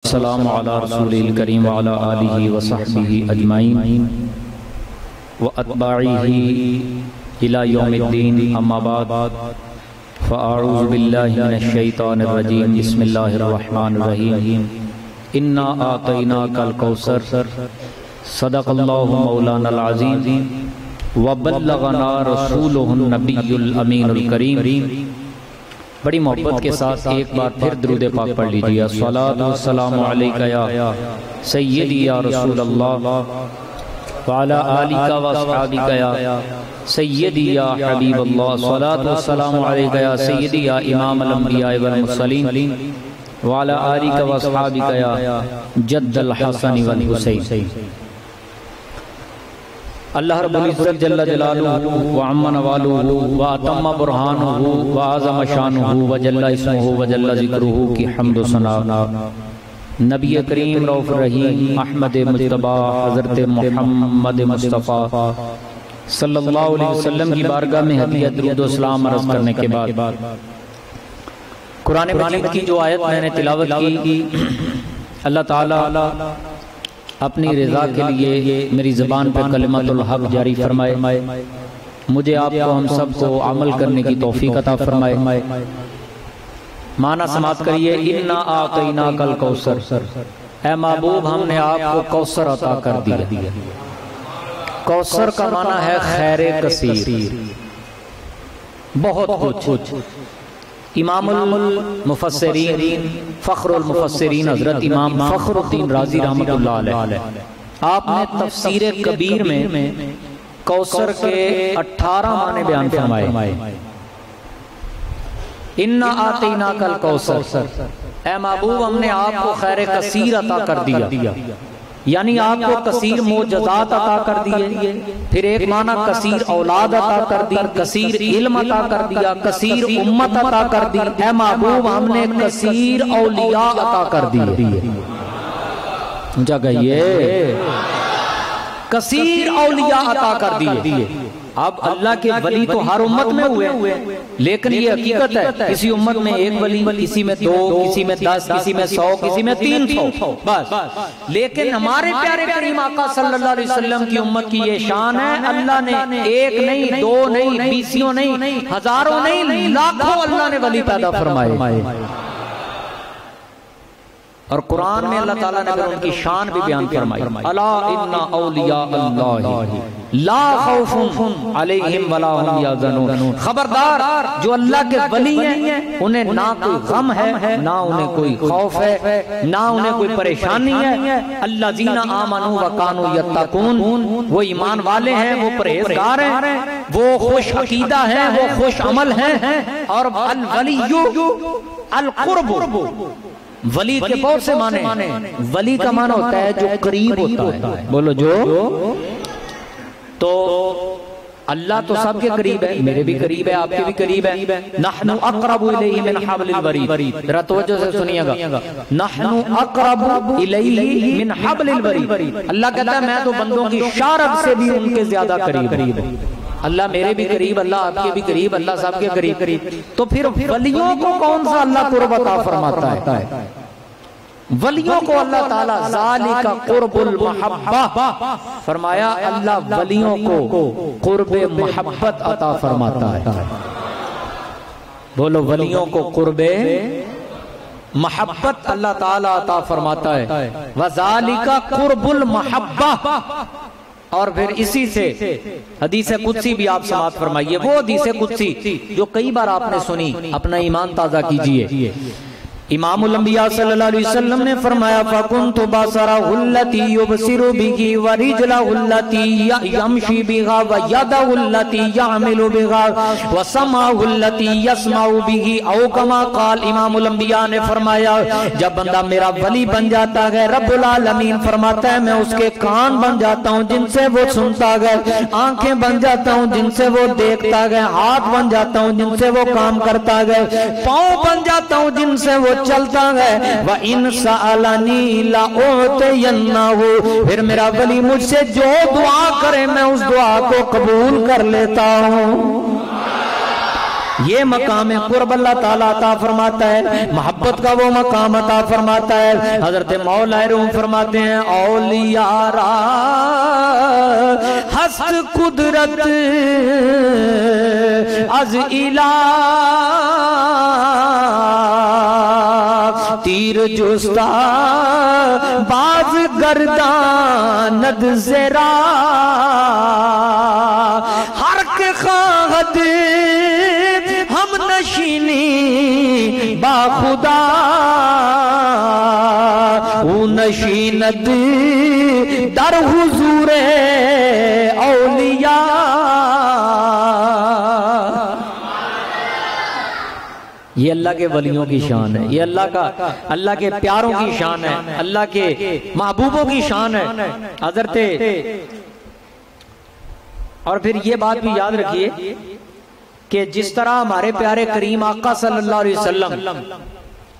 अस्सलामु अला रसूलिल करीम व अला आलिहि व सहबिहि अजमाइन व अत्बाइहि इला यौमिद्दीन अम्मा बाद फ़अऊज़ु बिल्लाहि मिनश शैतानिर रजीम बिस्मिल्लाहिर रहमानिर रहीम इन्ना आतैनाकल कौसर सदक़ल्लाहु मौलानाल अज़ीम व बल्लगना रसूलुहुन नबियुल अमीनुल करीम। बड़ी मोहब्बत के साथ एक बार फिर दुरूद पाक पढ़ लीजिए। अस्सलातु वस्सलामु अलैका या सय्यदी या रसूल अल्लाह व अला आलिका व अस्हाबिका या सय्यदी या हबीब अल्लाह। अस्सलातु वस्सलामु अलैका या सय्यदी या इमाम अल अंबिया वल मुरसलीन व अला आलिका व अस्हाबिका या जद्दल हसन वल हुसैन। अल्लाह रब्बुल इज्जत जल्ल जलालुहु व अम्मा नवालुहु व अतम्मा बुरहानुहु व अज़म शानुहु व जल्ल इस्मुहु व जल्ल ज़िक्रुहु की हम्द व सना नबी करीम रऊफ़ रहीम अहमद मुज्तबा हज़रत मुहम्मद मुस्तफ़ा सल्लल्लाहु अलैहि वसल्लम की बारगाह में हदिया दुरूद व सलाम अर्ज़ करने के बाद कुरान मजीद की जो आयत मैंने तिलावत की, अल्लाह ताला अपनी रज़ा के लिए मेरी ज़बान पर कलिमतुल हक़ जारी फरमाए, मुझे आपको हम सबको अमल करने की तौफीक अता फरमाए। माना समात करिए, इन्ना आतैनाकल कौसर, ऐ महबूब हमने आपको कौसर अता कर दिया। कौसर का माना है खैरे कसीर, बहुत कुछ। इमामुल मुफस्सिरीन फ़ख्रुल मुफस्सिरीन हज़रत इमाम फ़ख्रुद्दीन राज़ी रहमतुल्लाह अलैह, आपने तफ़सीर कबीर में कौसर के 18 माने बयान फरमाए। इन्ना आतैनाकल कौसर, ऐ महबूब हमने आपको खैर कसीर अता कर दिया, यानी आपको कसीर मोजज़ात अता कर दिए। फिर एक माना कसीर औलाद अता कर दी, कसीर इल्म अता कर दिया, कसीर उम्मत अता कर दी। ऐ महबूब हमने कसीर औलिया अता कर दिए। जगह कसीर औलिया अता कर दिए। अब अल्लाह के वली तो हर उम्मत में हुए, लेकिन ये हकीकत है किसी उम्मत में एक वली, किसी में 2, किसी में 10, किसी में 100, किसी में 300 बस। लेकिन हमारे प्यारे करीम आका सल्लल्लाहु अलैहि वसल्लम की उम्मत की ये शान है, अल्लाह ने एक नहीं, 2 नहीं, 20 नहीं, हजारों नहीं, लाखों अल्लाह ने वली पैदा फरमाए। और कुरान में अल्लाह ताला ने फिर उनकी शान भी बयान फरमाई। अला इन्ना औलिया अल्लाह ला खौफुन अलैहिम वला हुम यहज़नून। खबरदार, जो अल्लाह के वली हैं उन्हें ना कोई गम है, ना उन्हें कोई खौफ है, ना उन्हें कोई परेशानी है। अल्लज़ीना आमनू व कानू यत्तकून, वो ईमान वाले हैं, वो परहेजगार हैं, वो खुश अकीदा हैं, वो खुश अमल हैं। और अल वलियु अल कुर्ब, वली के बहुत से माने। वली का माना होता है जो करीब होता है। बोलो जो। तो अल्लाह तो सबके करीब है, मेरे भी करीब है, आपके भी करीब है। नहनु अक़रबु इलैहि मिन हब्लिल वरीद, जरा तवज्जो से सुनिएगा। नहनु अक़रबु इलैहि मिन हब्लिल वरीद, अल्लाह कहता है मैं तो बंदों की शारब से भी उनके ज्यादा करीब हूं। अल्लाह मेरे भी करीब, अल्लाह आपके भी करीब, अल्लाह सबके करीब। तो फिर वलियों को कौन सा अल्लाह कुर्ब अता फरमाता है? वलियों को अल्लाह ताला ज़ालिका कुर्बुल महब्बा फरमाया, अल्लाह वलियों को कुर्बे मोहब्बत अता फरमाता है। बोलो, वलियों को कुर्बे मोहब्बत अल्लाह ताला अता फरमाता है। व ज़ालिका कुर्बुल महब्बा। और फिर इसी से हदीस कुदसी भी आप समात फरमाइए। वो हदीस कुदसी जो कई बार आपने सुनी, अपना ईमान ताज़ा कीजिए। इमामुल अंबिया सल्लल्लाहु अलैहि वसल्लम ने फरमाया, फकुन्तु बसरहुल्लती युबसिरु बिही व रिजलहुल्लती यमशी बिहा व यदहुल्लती यहमिलु बिहा व समाहुल्लती यस्माउ बिही औ कमा क़ाल। इमामुल अंबिया ने फरमाया, जब बंदा मेरा वली बन जाता है, रब्बुल आलमीन फरमाता है मैं उसके कान बन जाता हूँ जिनसे वो सुनता है, आंखें बन जाता हूँ जिनसे वो देखता है, हाथ बन जाता हूँ जिनसे वो काम करता है, पाँव बन जाता हूँ जिनसे वो चलता है। व इन सअलनी लअतयन्नहु, फिर मेरा वली मुझसे जो दुआ करे मैं उस दुआ को कबूल कर लेता हूँ। ये मकाम कुर्ब अल्लाह ताला अता फरमाता है, मोहब्बत का वो मकाम अता फरमाता है। हजरत मौला रूम फरमाते हैं औलियारा हस्त कुदरत अज इला तीर जुस्ता बाज गर्दानद ज़रा हर के खाहद हम नशीनी बाखुदा ऊ नशीनद दर हुजूरे औलिया। ये अल्लाह के वलियों की शान है, ये अल्लाह के प्यारों की शान है, अल्लाह के महबूबों की शान है। हजरत और फिर ये बात भी याद रखिए कि जिस तरह हमारे प्यारे करीम आका सल्लल्लाहु अलैहि वसल्लम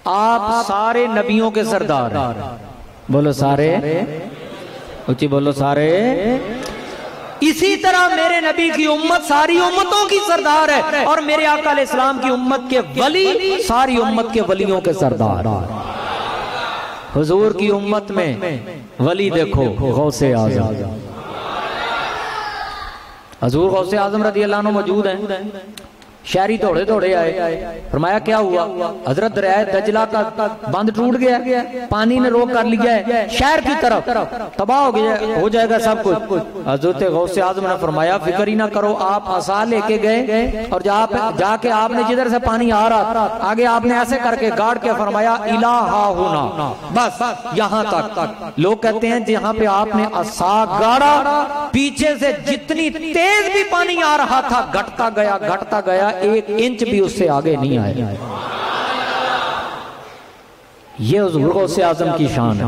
आप सारे नबियों के सरदार, बोलो सारे, ऊंची बोलो सारे, इसी तरह मेरे नबी की उम्मत सारी उम्मतों की सरदार है और मेरे आका अलैहिस्सलाम की उम्मत के वली सारी उम्मत के वलियों के सरदार। हुजूर की उम्मत में वली देखो गौसे आज़म, हुजूर गौसे आज़म रज़ी अल्लाह अन्हु मौजूद हैं। शहरी दौड़े दौड़े आए, फरमाया क्या हुआ? हजरत दरिया दजला का बंद टूट गया, पानी ने रोक कर लिया है शहर की तरफ, तबाह हो गया, हो जाएगा सब कुछ। हजरत गौसे आज़म ने फरमाया फिक्र ही ना करो, आप आसा लेके गए और जाके आपने जिधर से पानी आ रहा आगे आपने ऐसे करके गाड़ के फरमाया इलाहा होना, बस यहाँ तक। लोग कहते हैं जहाँ पे आपने आसा गाड़ा पीछे से जितनी तेज भी पानी आ रहा था घटता गया, 1 इंच भी उससे आगे नहीं आया। ये हुजूर गौसे आज़म की शान है।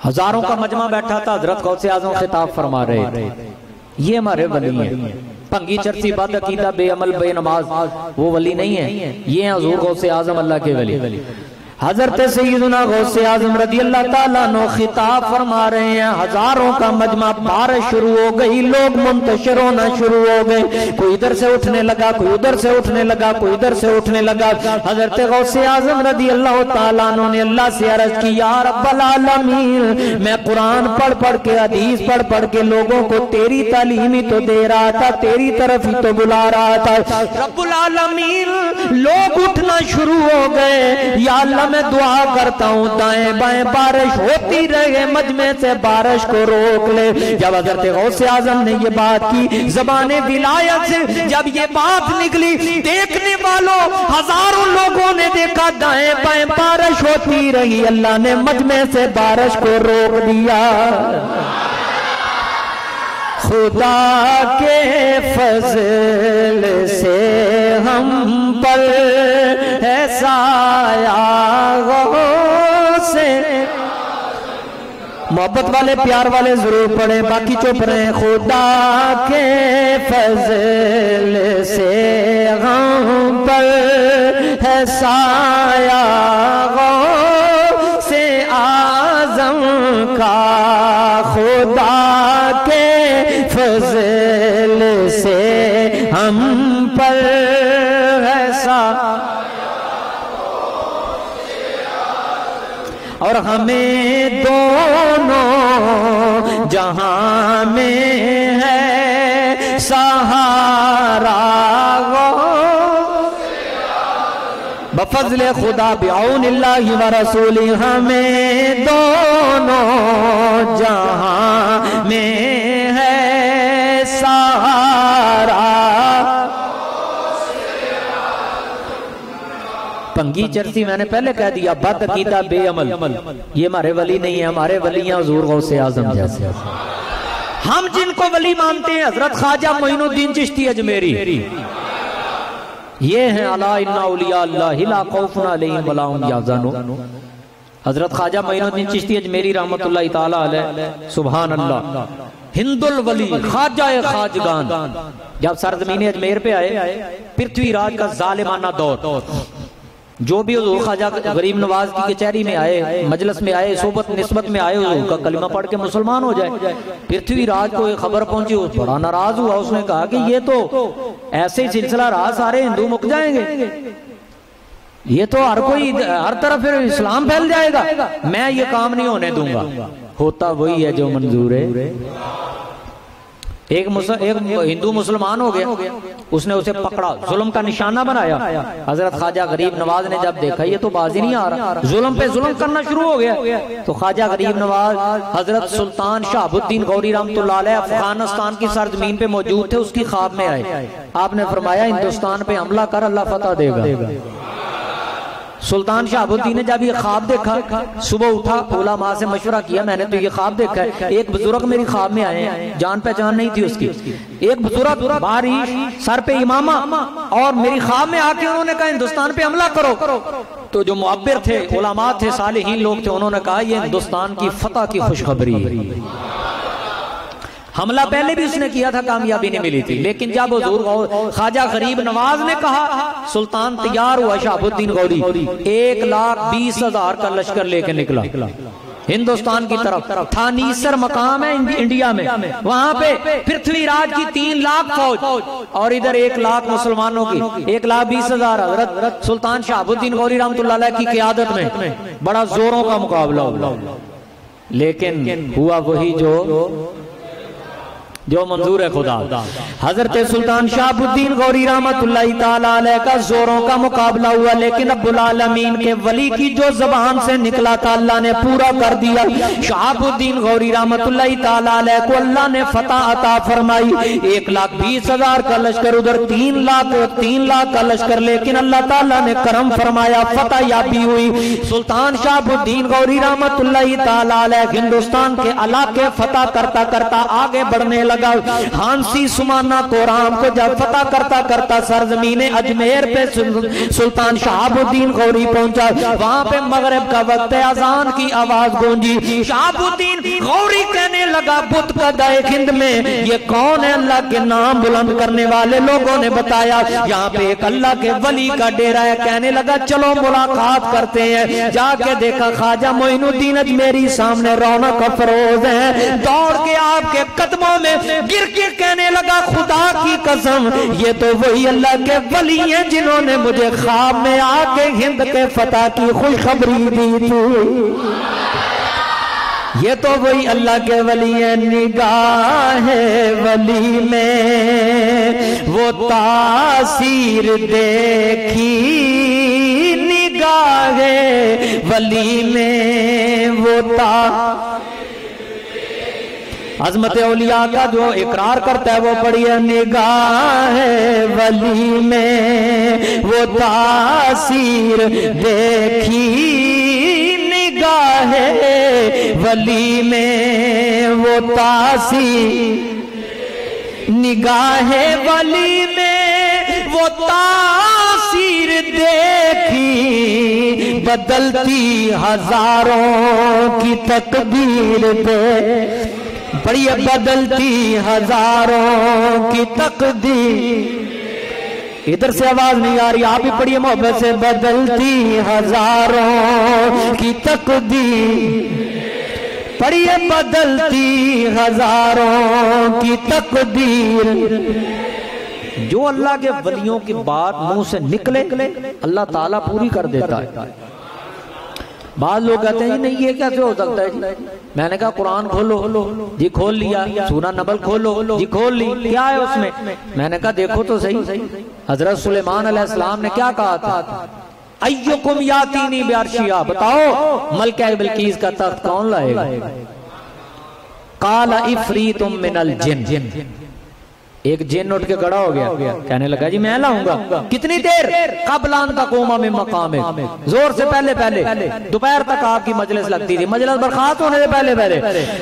हजारों का मजमा बैठा था, हजरत गौसे आज़म खिताब फरमा रहे थे, ये हमारे वली हैं। भंगी चरसी बद अकीदा बेअमल बेनमाज वो वली नहीं है, ये हैं हुजूर गौसे आज़म अल्लाह के वली। हजरत सैयदना गौसे आज़म रज़ी अल्लाह ताला अन्हु खिताब फरमा रहे हैं, हजारों का मजमा, बारिश शुरू हो गई, लोग मुंतशिर होना शुरू हो गए, कोई इधर से उठने लगा, कोई उधर से उठने लगा, कोई इधर से उठने लगा। हजरत गौसे आज़म रज़ी अल्लाह ताला अन्हु ने अल्लाह से अर्ज की, या रब्बल आलमीन, मैं कुरान पढ़ पढ़ के हदीस पढ़ पढ़ के लोगों को तेरी तालीम ही तो दे रहा था, तेरी तरफ ही तो बुला रहा था। रब्बुल आलमीन लोग उठना शुरू हो गए, या अल्लाह मैं दुआ करता हूँ दाएं बाएं बारिश होती रहे, मजमे से बारिश को रोक ले। जब हजरत गौसे आज़म ने ये बात की, ज़बाने विलायत से जब ये बात निकली, देखने वालों हजारों लोगों ने देखा दाएं बाएं बारिश होती रही, अल्लाह ने मजमे से बारिश को रोक दिया। खुदा के फजल से हम पर है साया से, मोहब्बत वाले प्यार वाले जरूर पढ़े, बाकी चुप रहे। खुदा के फजल से हम पर है साया से आज़म का, खुदा के फजल से हम पर ऐसा, और हमें दोनों जहां में है सहारा, बफज़्ल खुदा बिऔनिल्लाहि व रसूली, हमें दोनों जहां में है सहारा। भंगी चरसी मैंने पहले कह दिया, बद अकीदा बेअमल, ये हमारे वली नहीं है, हमारे वलियां हुजूर गौसे आज़म जैसे। हम जिनको वली मानते हैं हजरत ख्वाजा मोइनुद्दीन चिश्ती अजमेरी, ये हैं अला इन्ना औलिया अल्लाहि ला खौफुन अलैहिम वला हुम यहज़नून। हजरत ख्वाजा मोइनुद्दीन चिश्ती अजमेरी रहमतुल्लाहि ताला अलैह, सुभान अल्लाह, हिंदुल वली ख्वाजा खाजगान। जब सरजमीन अजमेर पे आए, पृथ्वीराज का जालिमाना दौर, जो भी हुजूर ख्वाजा गरीब नवाज की कचहरी में आए, मजलिस में आए, सोबत निस्बत में आए, हुजूर का कलिमा पढ़ के मुसलमान हो जाए। पृथ्वीराज को एक खबर पहुंची, उस बड़ा नाराज हुआ। उसने कहा कि ये तो ऐसे ही सिलसिला रहा, सारे हिंदू मुक जाएंगे, ये तो हर कोई हर तरफ फिर इस्लाम फैल जाएगा, मैं ये काम नहीं होने दूंगा। होता वही है जो मंजूर है। एक हिंदू मुसलमान हो गया, उसने उसे पकड़ा, जुल्म का निशाना बनाया। हजरत ख्वाजा गरीब नवाज ने जब देखा ये तो बाजी नहीं आ रहा, जुल्म पे जुल्म करना शुरू हो गया, तो ख्वाजा गरीब नवाज हजरत सुल्तान शहाबुद्दीन गौरी रहमतुल्लाह अलैह अफगानिस्तान की सरजमीन पे मौजूद थे, उसकी ख्वाब में आए। आपने फरमाया हिंदुस्तान पे हमला कर, अल्लाह फतह देगा। सुल्तान शहाबुद्दीन ने जब ये ख्वाब देखा, सुबह उठा, उलमा से मशवरा किया, मैंने तो ये ख्वाब देखा है। एक बुजुर्ग मेरी ख्वाब में आए हैं, जान पहचान नहीं थी उसकी, एक बुजुर्ग बारिश सर पे इमामा, और मेरी ख्वाब में आके उन्होंने कहा हिंदुस्तान पे हमला करो। तो जो मुअब्बिर थे, उलमा थे, सालिहीन लोग थे, उन्होंने कहा ये हिंदुस्तान की फतह की खुशखबरी है। हमला पहले भी उसने किया था, कामयाबी नहीं मिली थी, लेकिन जब हुजूर ख्वाजा गरीब नवाज ने कहा, सुल्तान तैयार हुआ शहाबुद्दीन गौरी 1,20,000 का लश्कर लेके निकला हिंदुस्तान की तरफ। था नीसर मकाम है इंडिया में, वहां पे पृथ्वीराज की 3 लाख फौज और इधर 1 लाख मुसलमानों की, 1,20,000 हजरत सुल्तान शहाबुद्दीन गौरी रहमतुल्लाह अलैह की क़ियादत में बड़ा जोरों का मुकाबला हुआ। लेकिन हुआ वही जो मंजूर है खुदा। हजरत सुल्तान शहाबुद्दीन गौरी रहमतुल्लाह ताला अलैह का जोरों का मुकाबला हुआ, लेकिन रब्बुल आलमीन के वली की जो जबान से निकला था अल्लाह ने पूरा कर दिया। शहाबुद्दीन गौरी रहमतुल्लाह ताला अलैह को अल्लाह ने फतह अता फरमाई। 1,20,000 का लश्कर, उधर 3 लाख का लश्कर, लेकिन अल्लाह ताला ने करम फरमाया, फतह याबी हुई। सुल्तान शहाबुद्दीन गौरी रहमतुल्लाह ताला अलैह हिंदुस्तान के इलाके फतह करता करता आगे बढ़ने लगा। हांसी सुमाना कोराम को जब फतह करता करता सरजमीने अजमेर पे सुल्तान शहाबुद्दीन गौरी पहुंचा, वहां पे मगरिब का वक्त है, अजान की आवाज गूंजी। शहाबुद्दीन गौरी कहने लगा, बुत का दाए हिंद में ये कौन है? अल्लाह के नाम बुलंद करने वाले लोगों ने बताया यहाँ पे एक अल्लाह के वली का डेरा है। कहने लगा चलो मुलाकात करते हैं। जाके देखा ख्वाजा मोइनुद्दीन अजमेरी सामने रौनक अफरोज है। दौड़ के आपके कदमों में गिर के कहने लगा, खुदा की कसम ये तो वही अल्लाह के वली हैं जिन्होंने मुझे ख्वाब में आके हिंद के फतह की खुशखबरी दी थी। ये तो वही अल्लाह के वली हैं। निगाह वली में वो तासीर देखी, निगाह वली में वो अजमत औलिया का जो इकरार करता है वो पढ़िए। निगाह वली में वो तासीर देखी, निगाह वली में वो तासीर, निगाह वली में वो तासीर देखी, बदलती हजारों की तकदीर पे, बड़ी बदलती हजारों की तकदीर। इधर से आवाज नहीं आ रही, आप ही पढ़िए मोहब्बत से। बदलती हजारों की तकदीर, पढ़िए बदलती हजारों की तकदीर। जो अल्लाह के वलियों की बात मुंह से निकले अल्लाह ताला पूरी कर देता है। बाद लोग कहते हैं नहीं ये कैसे हो सकता है जी? मैंने कहा कुरान खोलो जी, खोल लिया। सूरह नबल खोलो जी, खोल ली। क्या है उसमें? मैंने कहा देखो तो सही। हजरत सुलेमान अलैहिस्सलाम ने क्या कहा था? अय्युकुम यातीनी बिअर्शिहा, बताओ मलका बिल्कीस का तख्त कौन लाएगा? काला इफ्रीतुम मिनल जिन, एक जिन उठ के खड़ा हो गया, कहने लगा जी मैं लाऊंगा। कितनी देर? कबलान तकूमा मिन मकामे, जोर से पहले दोपहर तक आपकी मजलिस लगती थी, मजलिस बर्खास्त होने से पहले।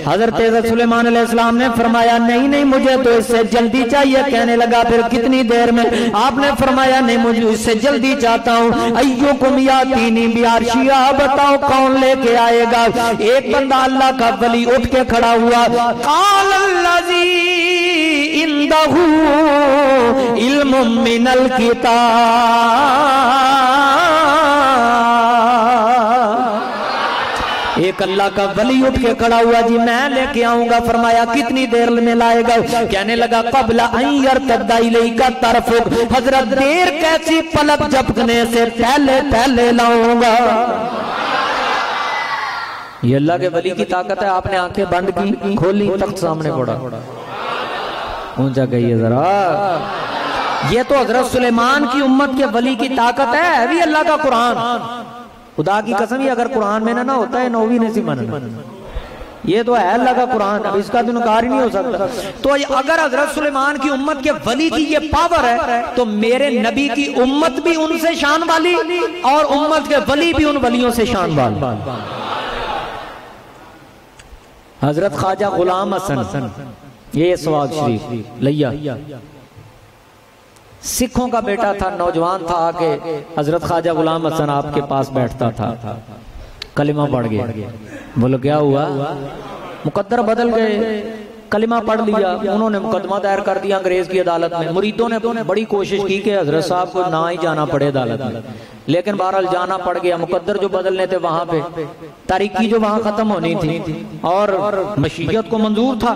हजरत सुलेमान अलैहिस्सलाम ने फरमाया नहीं मुझे तो इससे जल्दी चाहिए। कहने लगा फिर कितनी देर में? आपने फरमाया नहीं मुझे इससे जल्दी चाहता हूँ। अय्युकुम यातीनी बिअर्शिहा, बताओ कौन लेके आएगा? एक बंदा अल्लाह का वली उठ के खड़ा हुआ। काल अल्लज़ी इंदहु इल्मुम मिनल किताब, एक अल्लाह का वली उठ के खड़ा हुआ, जी मैं लेके आऊंगा। फरमाया कितनी देर में लाएगा? कहने लगा कबला का तरफुक, हजरत देर कैसी, पलक झपकने से पहले पहले लाऊंगा। ये अल्लाह के वली की ताकत है। आपने आंखें बंद की, खोली, तख्त सामने पड़ा, ऊंचा कहिए जरा। ये तो हजरत सुलेमान की उम्मत के वली की ताकत है, भी अल्लाह का कुरान। खुदा की कसम, अगर कुरान में ना होता है नौवीं ने सी मानना। ये तो है अल्लाह का कुरान, अब इसका तो इनकार ही नहीं हो सकता। तो अगर हजरत सुलेमान की उम्मत के वली की ये पावर है, तो मेरे नबी की उम्मत भी उनसे शान वाली और उम्मत के वली भी उन वलियों से शान वाली। हजरत ख्वाजा गुलाम हसन, ये सवाग शरीफ लिया, सिखों का बेटा था, नौजवान था। आके हजरत ख्वाजा गुलाम हसन आपके पास बैठता था, कलिमा पढ़ गया। बोलो क्या हुआ? मुकद्दर बदल गए। कलिमा पढ़ लिया, उन्होंने मुकदमा दायर कर दिया अंग्रेज की अदालत में। मुरीदों ने बड़ी कोशिश की कि हजरत साहब को ना ही जाना पड़े अदालत में, लेकिन बहरहाल जाना पड़ गया। मुकद्दर जो बदलने थे वहां पे, तारीखी जो वहां खत्म होनी थी और मशीयत को मंजूर था।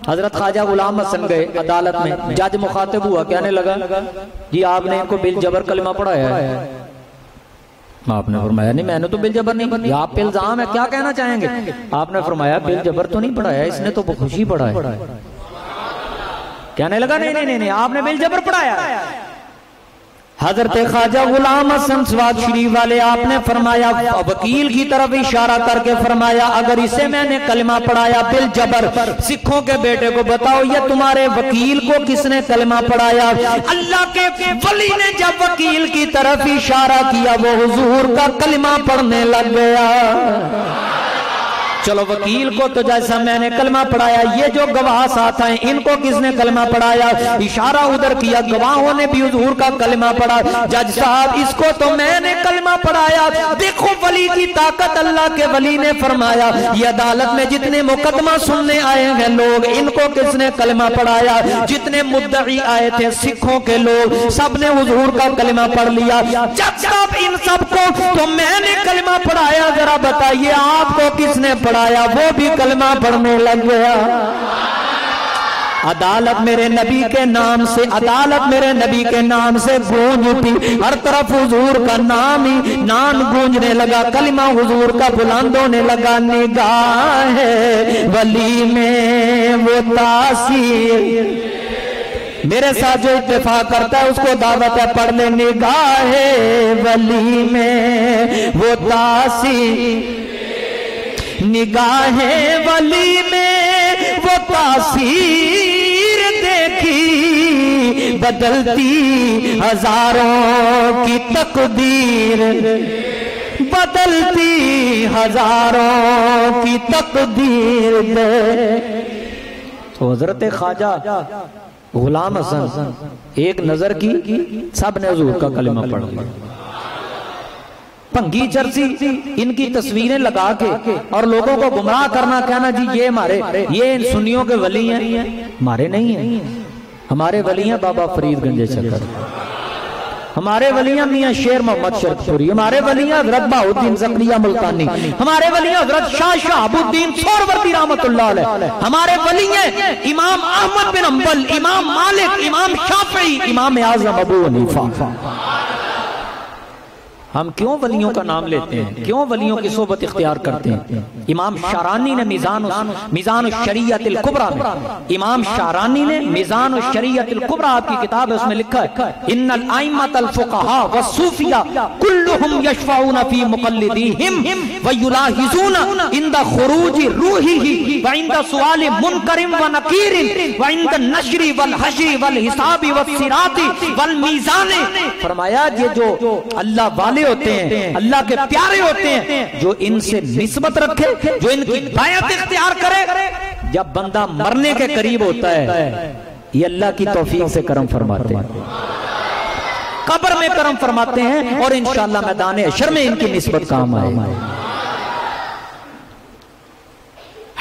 हजरत ख्वाजा गुलाम हसन गए अदालत में। जज मुखातिब हुआ, कहने लगा जी आपने इनको बिल जबर कलिमा पढ़ाया है? आपने फरमाया नहीं, मैंने तो बिल जबर नहीं पढ़ा। आप पे इल्जाम है, क्या कहना चाहेंगे? आपने फरमाया बिल जबर तो नहीं पढ़ाया, इसने तो खुशी पढ़ा है। कहने लगा नहीं नहीं नहीं, आपने बिल जबर पढ़ाया। हजरत ख्वाजा गुलाम हसन सवाग शरीफ वाले, आपने फरमाया, वकील की तरफ इशारा करके फरमाया, अगर इसे मैंने कलमा पढ़ाया बिल जबर, सिखों के बेटे को बताओ ये तुम्हारे वकील को किसने कलमा पढ़ाया? अल्लाह के वली ने जब वकील की तरफ इशारा किया, वो हुजूर का कलमा पढ़ने लग गया। चलो वकील को तो जैसा मैंने कलमा पढ़ाया, ये जो गवाह साथ हैं इनको किसने कलमा पढ़ाया? इशारा उधर किया, गवाहों ने भी हुजूर का कलमा पढ़ा। जज साहब इसको तो मैंने कलमा पढ़ाया। देखो वली की ताकत, अल्लाह के वली ने फरमाया ये अदालत में जितने मुकदमा सुनने आए हैं लोग, इनको किसने कलमा पढ़ाया? जितने मुद्दई आए थे सिखों के लोग, सबने हुजूर का कलमा पढ़ लिया। जज साहब इन सबको तो मैंने कलमा पढ़ाया, जरा बताइए आपको किसने पढ़ाया? वो भी कलमा पढ़ने लग गया। अदालत मेरे नबी के नाम से, अदालत मेरे नबी के नाम से गूंज उठी। हर तरफ हुजूर का नाम ही नाम गूंजने लगा, कलिमा हुजूर का बुलंद होने लगा। निगाह वली में वो तासीर, मेरे साथ जो इत्तेफाक करता है उसको दावत है पढ़ ले। निगाह वली में वो तासीर, निगाह वली में वो तासीर देखी, बदलती हजारों की तकदीर, बदलती हजारों की तकदीर दे। तो हजरत ख्वाजा गुलाम हसन एक नजर की, सब ने हुजूर का कलिमा पढ़ लिया। भंगी चर्ची इनकी तस्वीरें लगा के और लोगों को गुमराह करना, कहना जी ये हमारे, ये सुन्नियों के वली हैं। हमारे नहीं है, हमारे वली हैं बाबा फरीद गंजे चक्कर, हमारे वलियां मियां शेर मोहम्मद शरकपुरी, हमारे वलियां हजरत बहाउद्दीन ज़करिया मुल्तानी, हमारे वलियां हजरत शाह शहाबुद्दीन सोहरवर्दी रहमतुल्लाह अलैह, हमारे वलियां इमाम अहमद बिन हंबल, इमाम मालिक, इमाम शाफई, इमाम आज़म अबू हनीफा। हम क्यों वलियों का नाम लेते हैं, क्यों वलियों की सोबत इख्तियार करते हैं? इमाम शारानी ने मीज़ान शरीयतुल कुबरा में, इमाम शारानी ने मीज़ान शरीयतुल कुबरा आपकी किताब है, उसमें लिखा है इन्नल आइम्मतल फुक़हा वस्सूफिया कुल्लुहुम यशफ़ऊना फी मुक़ल्लिदीहिम व युलाहिज़ूना इंदा खुरूजी रूहिही व इंदा सुआलि मुनकरिन व नकीरिन व इंदा नशरी वल हशरी वल हिसाबी वस्सिराती वल मीज़ानी। फरमाया ये जो अल्लाह वाले होते हैं, अल्लाह के प्यारे होते हैं, जो इनसे निस्बत रखे, जो इनकी बायत इख्तियार करे, जब बंदा मरने के करीब होता है, ये अल्लाह की तौफीक से करम फरमाते हैं, कब्र में करम फरमाते हैं और इंशाअल्लाह मैदान हशर में इनकी निस्बत काम आए।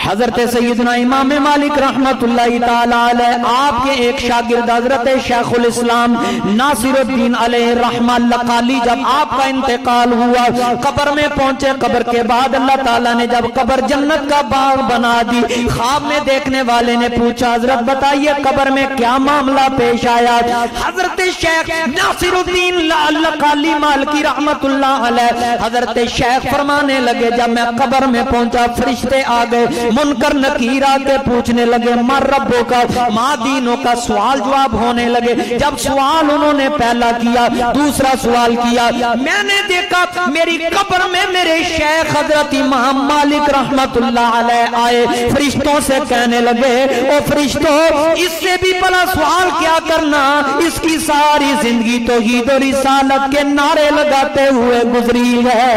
हजरत सैयदना इमाम मालिक रहमतुल्लाहि ताला अलैह आपके एक शागिर्द हजरत शेखुल इस्लाम नासिरुद्दीन अलैहि रहमा लकाली जब आपका इंतकाल हुआ, कब्र में पहुंचे। कब्र के बाद अल्लाह ताला ने जब कब्र जन्नत का बाग बना दी, ख्वाब में देखने वाले ने पूछा हजरत बताइए कब्र में क्या मामला पेश आया। हजरत शेख नासिरुद्दीन लकाली मालकी रहमतुल्लाह अलैह हजरत शेख फरमाने लगे जब मैं कब्र में पहुंचा फरिश्ते आ गए, मुनकर नकीर आके पूछने लगे मर रब्बो का माँ दीनों का सवाल जवाब होने लगे। जब सवाल उन्होंने पहला किया, दूसरा सवाल किया, मैंने देखा मेरी कब्र में मेरे शेख हजरत इमाम मालिक रहमतुल्लाह अलैह आए। फरिश्तों से कहने लगे ओ फरिश्तों इससे भी बड़ा सवाल क्या करना, इसकी सारी जिंदगी तौहीद और रिसालत के नारे लगाते हुए गुजरी है।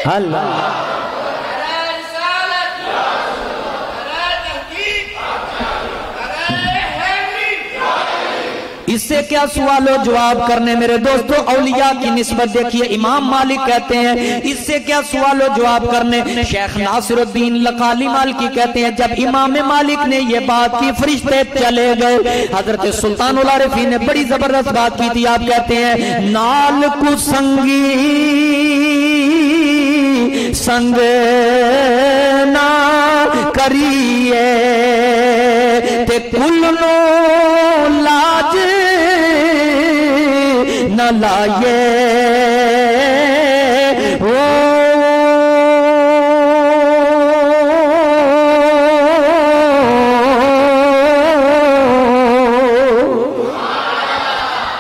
अल्लाह इससे क्या सवालो जवाब करने मेरे दोस्तों, औलिया की निस्बत देखिए। इमाम मालिक कहते हैं इससे क्या सवालो जवाब करने। शेख नासिरुद्दीन लकाली मालिकी कहते हैं जब इमाम मालिक ने ये बात की फरिश्ते चले गए। हजरत सुल्तानुल आरिफीन ने बड़ी जबरदस्त बात की थी। आप कहते हैं नाल कुसंगी संग ना करिए ते कुल नो लाज न लाए ओ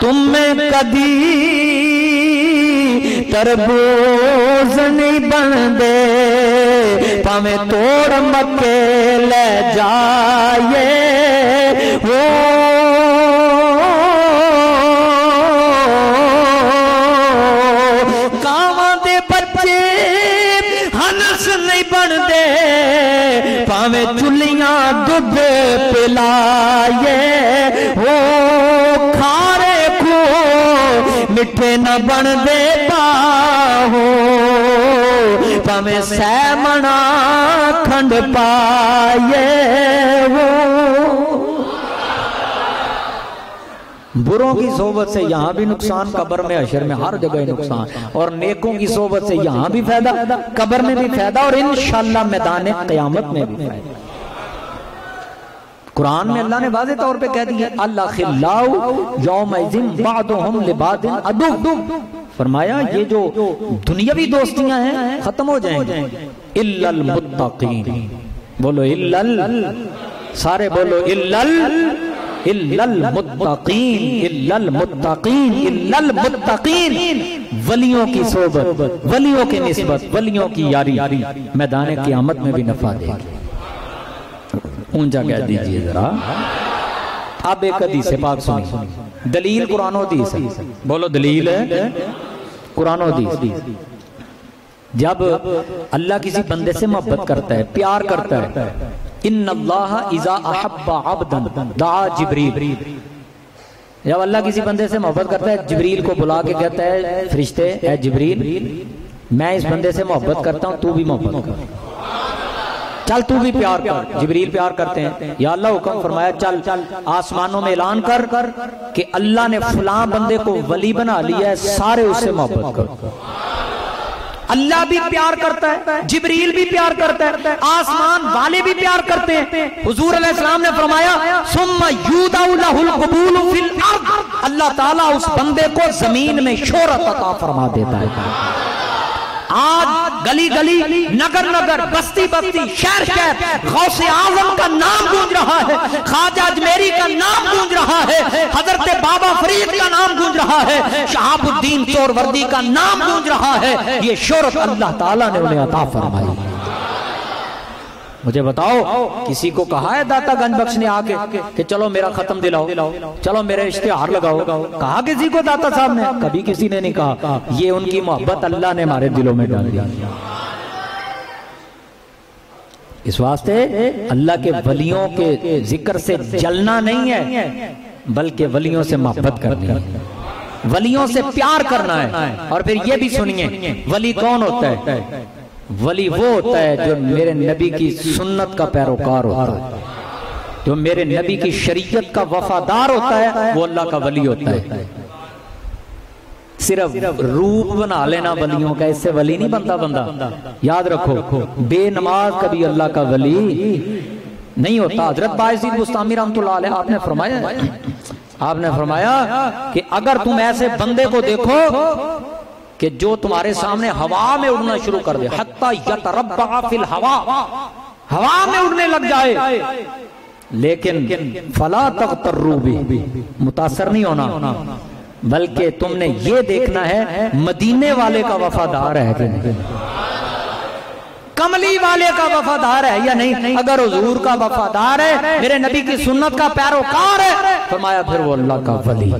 तुम में कदी तरबूज नहीं बन दे भावे तोड़ मक्के ले जाए वो कावां दे बच्चे हनस नहीं बन दे भावे चुलियां दूध पिलाए वो खारे को मिठे न बन दे पाहो भावे सैमना खंड पाए वो। बुरों की सोबत से यहाँ भी नुकसान, कब्र में हशर में हर जगह नुकसान, और नेकों की सोबत से यहाँ भी फायदा, कब्र में भी फायदा और इंशाअल्लाह मैदान क़यामत में भी फायदा। कुरान में अल्लाह ने वाज़े तौर पे कह दिया अल्लाह खिल्लाउ यौमइज़िन बादुहुम लिबादिन अदु, फरमाया ये जो दुनियावी दोस्तियां हैं खत्म हो जाएंगी इल्लल मुत्तकीन। बोलो इल्लल, सारे बोलो इल्लल मुत्तकीन, इल्लल मुत्तकीन, इल्लल मुत्तकीन। वलियों की सोबत, वलियों की निस्बत, वलियों की यारी मैदान क़यामत में भी नफा देगी। ऊंचा कह दीजिए जरा। अब एक हदीस पाक सुनिए, दलील कुरान हदीस है। बोलो दलील है कुरान हदीस। जब अल्लाह किसी बंदे से मोहब्बत करता है, प्यार करता है, इन्नल्लाह इज़ा अहब्बा अब्दन दआ जिब्रील। जब अल्लाह किसी बंदे से मोहब्बत करता है, जिब्रील को बुला के कहता है फरिश्ते ए जिब्रील मैं इस बंदे से मोहब्बत करता हूं, तू भी मोहब्बत कर, चल तू भी प्यार कर। जिब्रील प्यार करते हैं, या अल्लाह हुक्म फरमाया चल आसमानों में ऐलान कर कि अल्लाह ने फलां बंदे को वली बना लिया है, सारे उससे मोहब्बत कर। अल्लाह भी प्यार करता है, जिब्रील भी प्यार करता है, आसमान वाले भी प्यार करते हैं। हुजूर अलैहिस्सलाम ने फरमाया सुम्मा यूदाउ लहुल कबूल फिल अर्द, अल्लाह ताला उस बंदे को जमीन में शोहरत अता फरमा देता है। आज गली गली, नगर नगर, बस्ती बस्ती, शहर शहर गौसे आजम का नाम गूंज रहा है, ख्वाजा अजमेरी का नाम गूंज रहा है, हजरत बाबा फरीद का नाम गूंज रहा है, शहाबुद्दीन चोरवर्दी का नाम गूंज रहा है। ये शोहरत अल्लाह ताला ने उन्हें अता फरमाई। मुझे बताओ किसी को कहा है दाता गंज बख्श ने आके कि चलो मेरा खत्म दिलाओ, चलो मेरे इश्तिहार लगाओ? कहा किसी को दाता साहब ने? कभी किसी ने नहीं कहा। ये उनकी मोहब्बत अल्लाह ने हमारे दिलों में डाल दिया। इस वास्ते अल्लाह के वलियों के जिक्र से जलना नहीं है, बल्कि वलियों से मोहब्बत करनी है। वलियों से प्यार करना है। और फिर ये भी सुनिए, वली कौन होता है? वली वो होता है जो मेरे नबी की सुन्नत का पैरोकार होता है, जो मेरे नबी की शरीयत का वफादार होता है, वो अल्लाह का वली होता है। सिर्फ रूप बना लेना वलियों का, इससे वली नहीं बनता बंदा। याद रखो, बेनमाज कभी अल्लाह का वली नहीं होता। हजरत बायजीद बुस्तामी रहमतुल्लाह अलैह आपने फरमाया कि अगर तुम ऐसे बंदे को देखो कि जो तुम्हारे सामने हवा में उड़ना शुरू कर दे, हत्ता यतरब्बा फिल हवा, हवा में उड़ने लग जाए, लेकिन फला तगतर्रू भी, मुतासर नहीं होना, बल्कि तुमने ये देखना है मदीने वाले का वफादार है कि नहीं, कमली वाले का वफादार है या नहीं। अगर हुजूर का वफादार है, मेरे नबी की सुन्नत का पैरोकार है, फरमाया फिर वो अल्लाह का वली।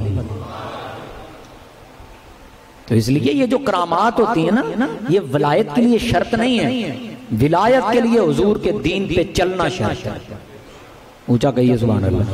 तो इसलिए ये जो करामात होती है ना, ये विलायत के लिए शर्त नहीं है, विलायत के लिए हुजूर के दीन पे चलना शर्त है। ऊंचा कहिए सुभान अल्लाह।